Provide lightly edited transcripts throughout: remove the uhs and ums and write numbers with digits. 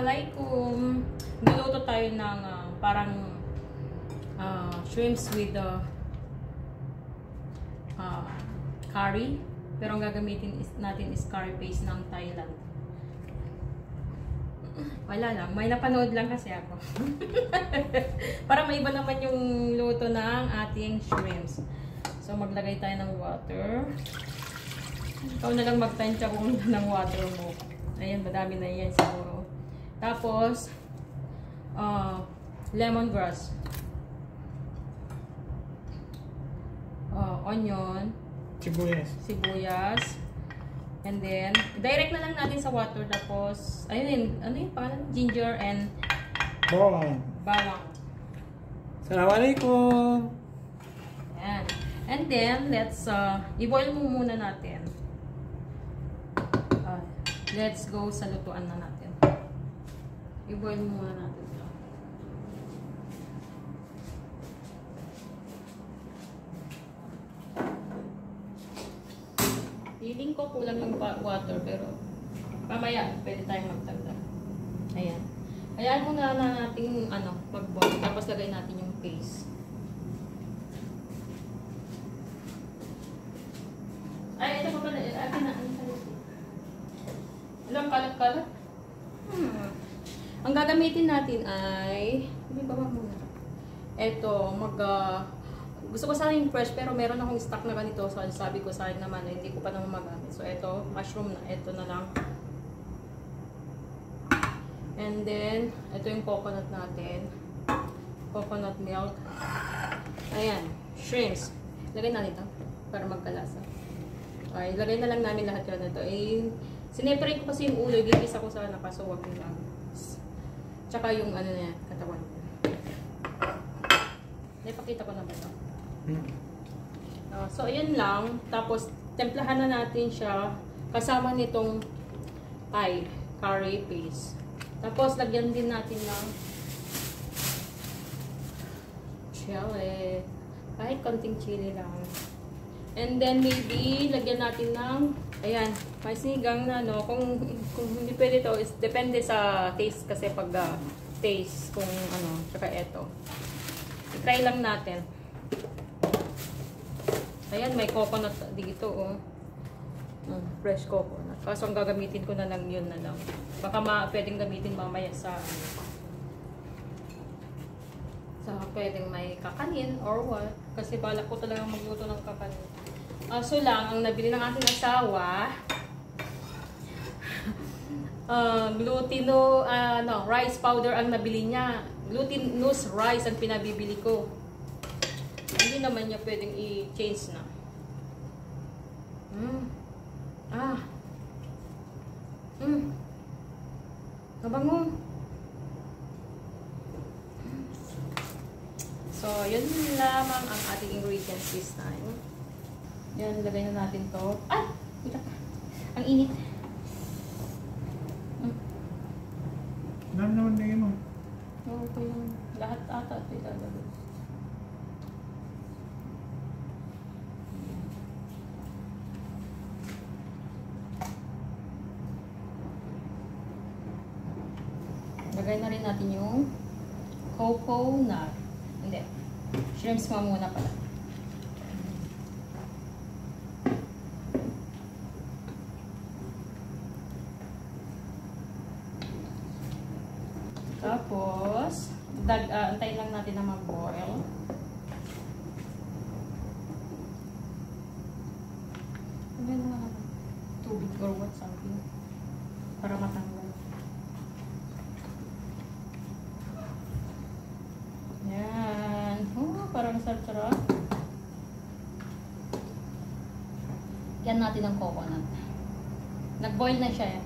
Assalamualaikum. Niluto tayo ng parang shrimps with curry. Pero ang gagamitin natin is curry paste ng Thailand. Wala lang. May napanood lang kasi ako. Para maiba naman yung luto ng ating shrimps. So, maglagay tayo ng water. Ikaw na lang magtansya kung ng water mo. Ayan, madami na yan siguro. Tapos, lemongrass. Onion. Sibuyas. And then, direct na lang natin sa water. Tapos, ayun, ano yun? Ginger and bawang. Assalamualaikum. Ayan. And then, let's, i-boil mo muna natin. Let's go sa lutuan na natin. I-boil muna natin ito. Feeling ko kulang yung water, pero mamaya pwede tayong magtagdag. Ayan. Hayaan muna na natin mag-boil. Tapos lagay natin yung paste. Ay, ito pa pala. Akin na. Ilang kalat-kalat? Ang gagamitin natin ay, hindi ba muna? Ito, gusto ko sana yung fresh, pero meron akong stock na ganito. So, sabi ko sa akin naman, hindi ko pa naman magamit. So, ito, mushroom na. Ito na lang. And then, ito yung coconut natin. Coconut milk. Ayan, shrimps. Lagay natin ito para magkalasa. Okay, lagay na lang namin lahat yun. Ito sineparate ko kasi yung ulo, gigisa ko sana kaso wag nyo lang. Tsaka yung na yan, katawan. Naipakita ko na ba ito? So, ayan lang. Tapos, templahan na natin siya kasama nitong Thai curry paste. Tapos, lagyan din natin ng chili. Kahit konting chili lang. And then, maybe, lagyan natin ng ayan, may sinigang na kung hindi pwede to, is depende sa taste kasi pag taste kung tsaka eto. I-try lang natin. Ayan, may coconut dito, fresh coconut. Kaso ang gagamitin ko na lang yun na lang. Baka pwedeng gamitin mamaya sa pwedeng may kakanin or what. Kasi balak ko talagang magluto ng kakanin. So lang, ang nabili ng ating asawa, rice powder ang nabili niya. Glutinous rice ang pinabibili ko. Hindi naman niya pwedeng i-change na. Kabango. So, yun lamang ang ating ingredients this time. Yan, lagay na natin to. Ay! Ang init. Dami naman na yun. Oo, ito yung lahat ata ito ilalagay. Lagay na rin natin yung coconut. Hindi. Shrimps muna pala. Tapos, antayin lang natin na mag-boil. Lagyan na lang tubig or what something para matanggal. Yan. Parang sarap-sarap. Yan natin ang coconut. Nag-boil na siya.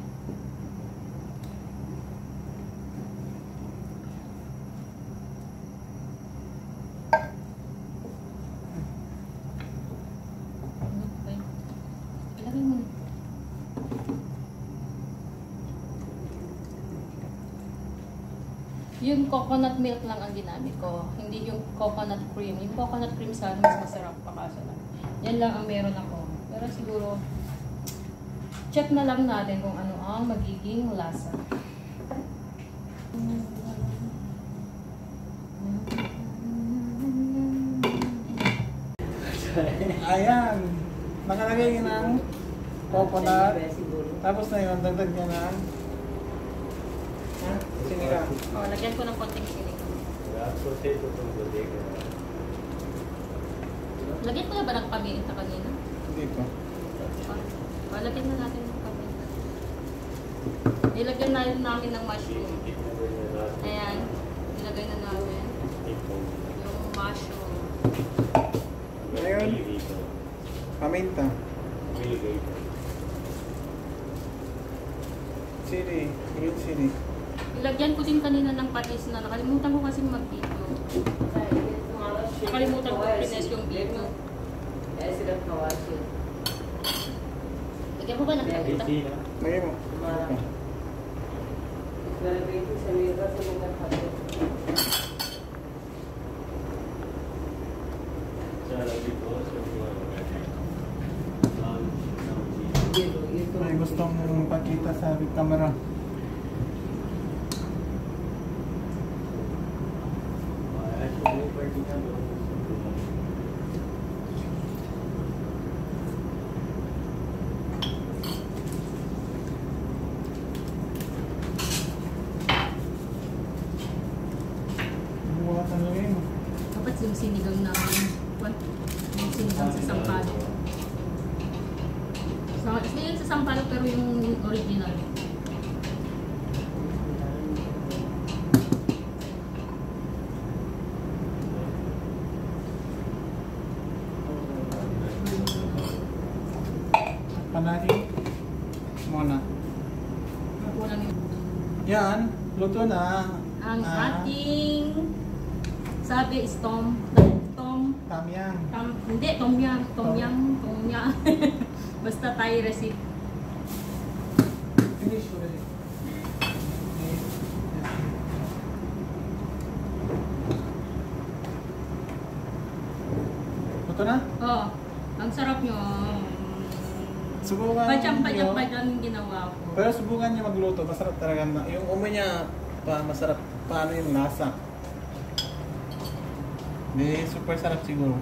Yung coconut milk lang ang ginamit ko, hindi yung coconut cream. Yung coconut cream sana mas masarap pa kaso lang. Yan lang ang meron ako. Pero siguro, check na lang natin kung ano ang magiging lasa. Ayan. Nakalagay ng coconut. Tapos na yun, dagdag niya ng sinigang. Oh, lagyan ko ng konting sinigang. Lagyan ko na ba ng paminta kanina? Dito. Lagyan na natin ng paminta. Nilagyan na namin ng mushroom. Ayan. Nilagay na namin yung mushroom. Ngayon, paminta. Chili. Green chili. Ilagyan ko din kanina ng patis na nakalimutan ko kasi mag-video. Nakalimutan ko pines yung video. Lagyan mo ba ng paminta? Lagay mo. May gustong pakita sa camera. Bukas ang lagay mo. Dapat yung sinigang na yung sinigang sa sampalok. Sinigang sa sampalok pero yung original. Panahin muna. Kulang yung Yan, luto na. ang ating sabi is tom Tamyang. hindi tom yum basta Thai recipe. Finish already. Luto na? Oh, ang sarap nyo. Subukan Padyang-padyang nyo. yung ginawa ko. Pero subukan nyo magluto, masarap talaga. Yung umo niya, masarap. Paano yung lasa? Hindi, super sarap siguro.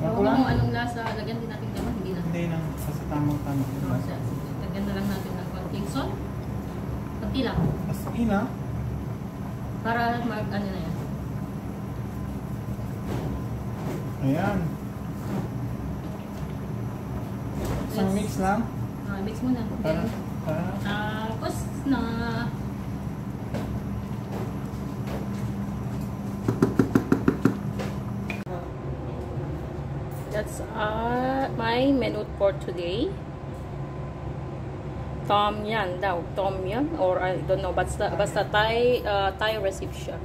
Ewan ko kung anong lasa, lagyan din natin gaman, hindi na. Hindi na, sa tamang-tamang. Oh, lagyan na lang natin ng konting salt. Konti lang. As ina, Para mag, ano na yan. ayan. Isang mix lang. Mix mo na. Para, Then, para. tapos na. That's my menu for today. Tom yum daw. Tom yum or I don't know. Basta Thai recipe siya.